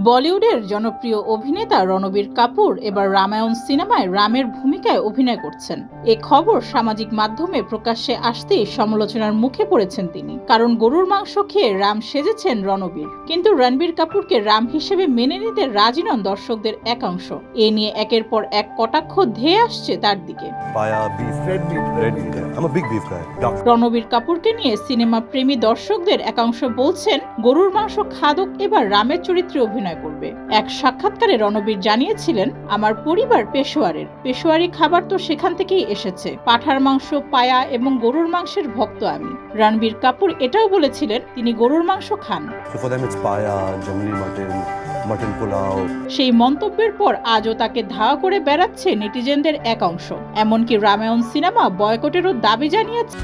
বলিউডের জনপ্রিয় অভিনেতা রণবীর কাপুর এবার রামায়ণ সিনেমায় রামের ভূমিকায় অভিনয় করছেন। এ খবর সামাজিক মাধ্যমে প্রকাশ্যে আসতেই সমালোচনার মুখে পড়েছেন তিনি, কারণ গরুর মাংস খেয়ে রাম সেজেছেন রণবীর। কিন্তু রণবীর কাপুরকে রাম হিসেবে মেনে নিতে রাজি নন দর্শকদের একাংশ। এ নিয়ে একের পর এক কটাক্ষ ধেয়ে আসছে তার দিকে। রণবীর কাপুরকে নিয়ে সিনেমা প্রেমী দর্শকদের একাংশ বলছেন, গরুর মাংস খাদক এবার রামের চরিত্রে অভিনয় করবে। এক সাক্ষাৎকারে রণবীর জানিয়েছিলেন, আমার পরিবার পেশোয়ারি খাবার তো সেখান থেকেই এসেছে। পাঁঠার মাংস, পায়া এবং গরুর মাংসের ভক্ত আমি। রণবীর কাপুর এটাও বলেছিলেন তিনি গরুর মাংস খান। সেই মন্তব্যের পর আজও তাকে ধাওয়া করে বেড়াচ্ছে নেটিজেনদের এক অংশ। এমনকি রামায়ণ সিনেমা বয়কটেরও দাবি জানিয়েছে।